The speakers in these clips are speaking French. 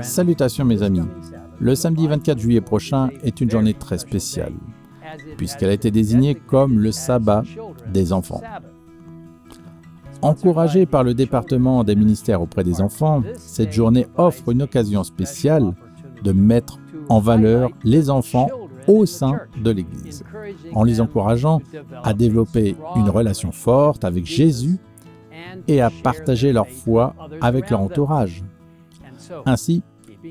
Salutations mes amis. Le samedi 24 juillet prochain est une journée très spéciale, puisqu'elle a été désignée comme le sabbat des enfants. Encouragée par le département des ministères auprès des enfants, cette journée offre une occasion spéciale de mettre en valeur les enfants au sein de l'Église, en les encourageant à développer une relation forte avec Jésus et à partager leur foi avec leur entourage. Ainsi,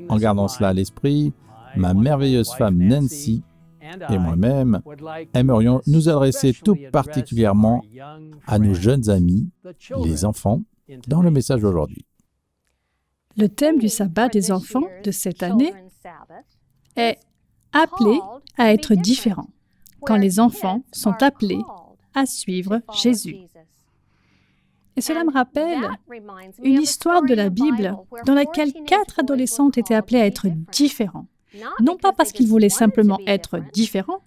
en gardant cela à l'esprit, ma merveilleuse femme Nancy et moi-même aimerions nous adresser tout particulièrement à nos jeunes amis, les enfants, dans le message d'aujourd'hui. Le thème du sabbat des enfants de cette année est « Appelés à être différents », quand les enfants sont appelés à suivre Jésus. Et cela me rappelle une histoire de la Bible dans laquelle 4 adolescents étaient appelés à être différents. Non pas parce qu'ils voulaient simplement être différents,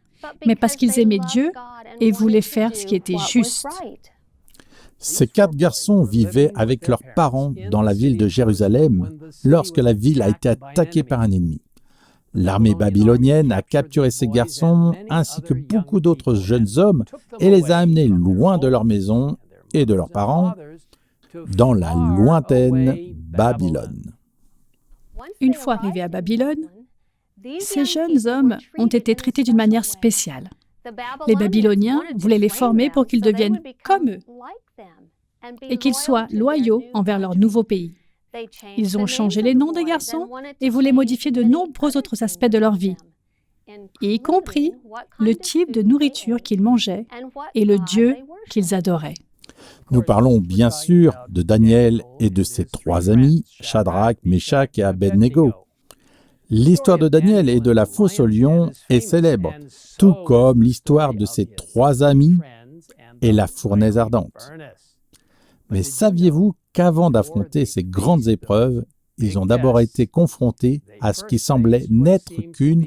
mais parce qu'ils aimaient Dieu et voulaient faire ce qui était juste. Ces 4 garçons vivaient avec leurs parents dans la ville de Jérusalem lorsque la ville a été attaquée par un ennemi. L'armée babylonienne a capturé ces garçons ainsi que beaucoup d'autres jeunes hommes et les a amenés loin de leur maison et de leurs parents, dans la lointaine Babylone. Une fois arrivés à Babylone, ces jeunes hommes ont été traités d'une manière spéciale. Les Babyloniens voulaient les former pour qu'ils deviennent comme eux et qu'ils soient loyaux envers leur nouveau pays. Ils ont changé les noms des garçons et voulaient modifier de nombreux autres aspects de leur vie, y compris le type de nourriture qu'ils mangeaient et le Dieu qu'ils adoraient. Nous parlons bien sûr de Daniel et de ses 3 amis, Shadrach, Meshach et Abednego. L'histoire de Daniel et de la fosse au lion est célèbre, tout comme l'histoire de ses 3 amis et la fournaise ardente. Mais saviez-vous qu'avant d'affronter ces grandes épreuves, ils ont d'abord été confrontés à ce qui semblait n'être qu'une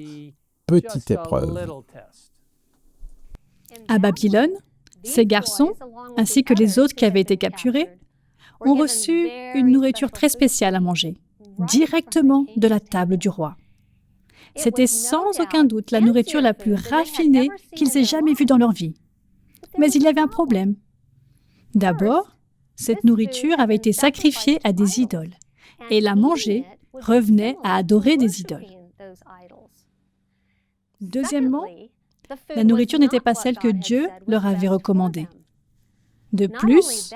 petite épreuve? À Babylone, ces garçons, ainsi que les autres qui avaient été capturés, ont reçu une nourriture très spéciale à manger, directement de la table du roi. C'était sans aucun doute la nourriture la plus raffinée qu'ils aient jamais vue dans leur vie. Mais il y avait un problème. D'abord, cette nourriture avait été sacrifiée à des idoles, et la manger revenait à adorer des idoles. Deuxièmement, la nourriture n'était pas celle que Dieu leur avait recommandée. De plus,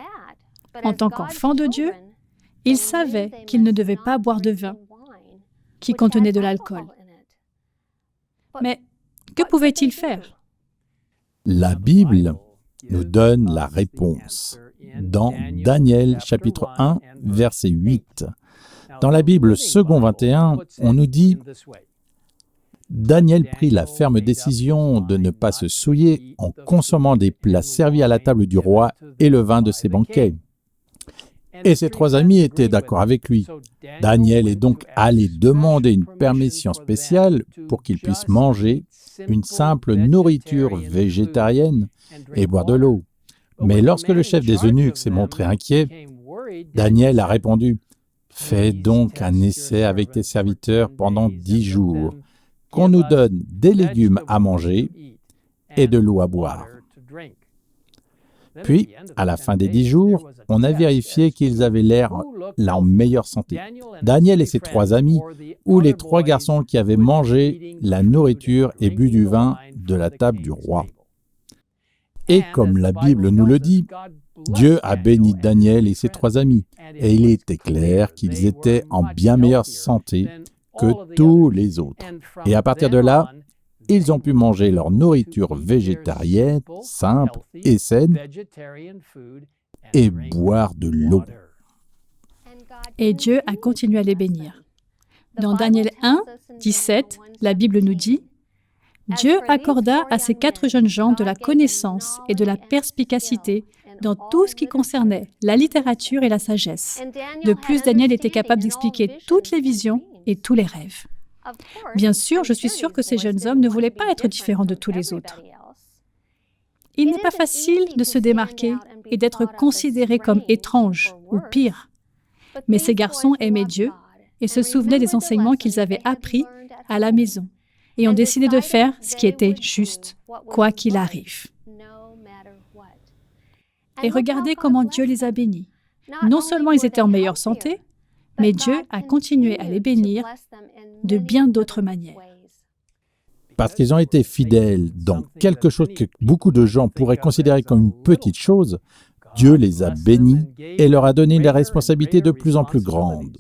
en tant qu'enfants de Dieu, ils savaient qu'ils ne devaient pas boire de vin qui contenait de l'alcool. Mais que pouvaient-ils faire? La Bible nous donne la réponse dans Daniel chapitre 1, verset 8. Dans la Bible second 21, on nous dit « Daniel prit la ferme décision de ne pas se souiller en consommant des plats servis à la table du roi et le vin de ses banquets. » Et ses 3 amis étaient d'accord avec lui. Daniel est donc allé demander une permission spéciale pour qu'il puisse manger une simple nourriture végétarienne et boire de l'eau. Mais lorsque le chef des eunuques s'est montré inquiet, Daniel a répondu « Fais donc un essai avec tes serviteurs pendant 10 jours, qu'on nous donne des légumes à manger et de l'eau à boire. » Puis, à la fin des 10 jours, on a vérifié qu'ils avaient l'air en meilleure santé. Daniel et ses 3 amis, ou les 3 garçons qui avaient mangé la nourriture et bu du vin de la table du roi. Et comme la Bible nous le dit, Dieu a béni Daniel et ses 3 amis, et il était clair qu'ils étaient en bien meilleure santé que tous les autres. Et à partir de là, ils ont pu manger leur nourriture végétarienne, simple et saine, et boire de l'eau. Et Dieu a continué à les bénir. Dans Daniel 1, 17, la Bible nous dit « Dieu accorda à ces 4 jeunes gens de la connaissance et de la perspicacité dans tout ce qui concernait la littérature et la sagesse. De plus, Daniel était capable d'expliquer toutes les visions et tous les rêves. » Bien sûr, je suis sûre que ces jeunes hommes ne voulaient pas être différents de tous les autres. Il n'est pas facile de se démarquer et d'être considéré comme étrange ou pire. Mais ces garçons aimaient Dieu et se souvenaient des enseignements qu'ils avaient appris à la maison et ont décidé de faire ce qui était juste, quoi qu'il arrive. Et regardez comment Dieu les a bénis. Non seulement ils étaient en meilleure santé, mais Dieu a continué à les bénir de bien d'autres manières. Parce qu'ils ont été fidèles dans quelque chose que beaucoup de gens pourraient considérer comme une petite chose, Dieu les a bénis et leur a donné des responsabilités de plus en plus grandes.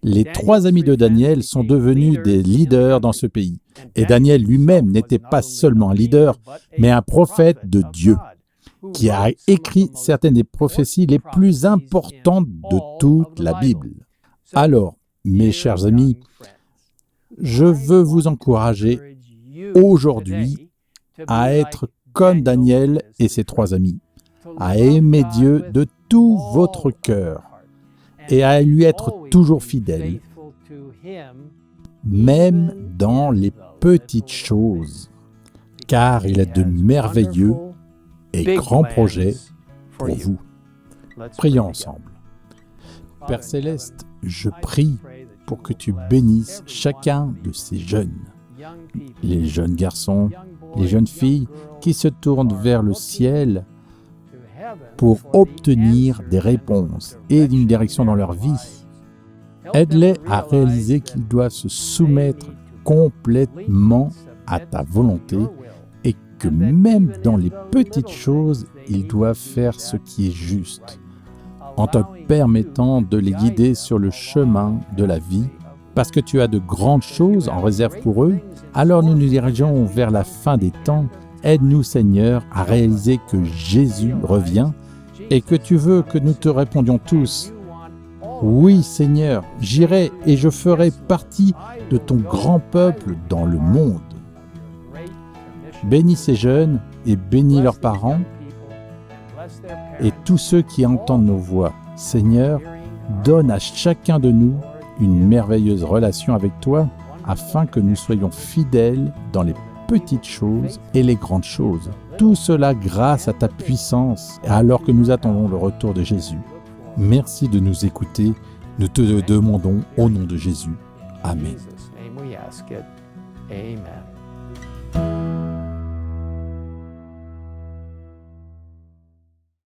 Les 3 amis de Daniel sont devenus des leaders dans ce pays. Et Daniel lui-même n'était pas seulement un leader, mais un prophète de Dieu, qui a écrit certaines des prophéties les plus importantes de toute la Bible. Alors, mes chers amis, je veux vous encourager aujourd'hui à être comme Daniel et ses 3 amis, à aimer Dieu de tout votre cœur et à lui être toujours fidèle, même dans les petites choses, car il a de merveilleux et grands projets pour vous. Prions ensemble. Père Céleste, je prie pour que tu bénisses chacun de ces jeunes, les jeunes garçons, les jeunes filles qui se tournent vers le ciel pour obtenir des réponses et une direction dans leur vie. Aide-les à réaliser qu'ils doivent se soumettre complètement à ta volonté et que même dans les petites choses, ils doivent faire ce qui est juste, en te permettant de les guider sur le chemin de la vie, parce que tu as de grandes choses en réserve pour eux. Alors nous nous dirigeons vers la fin des temps. Aide-nous, Seigneur, à réaliser que Jésus revient et que tu veux que nous te répondions tous. Oui, Seigneur, j'irai et je ferai partie de ton grand peuple dans le monde. Bénis ces jeunes et bénis leurs parents et tous ceux qui entendent nos voix. Seigneur, donne à chacun de nous une merveilleuse relation avec toi afin que nous soyons fidèles dans les petites choses et les grandes choses. Tout cela grâce à ta puissance alors que nous attendons le retour de Jésus. Merci de nous écouter. Nous te demandons au nom de Jésus. Amen. Amen.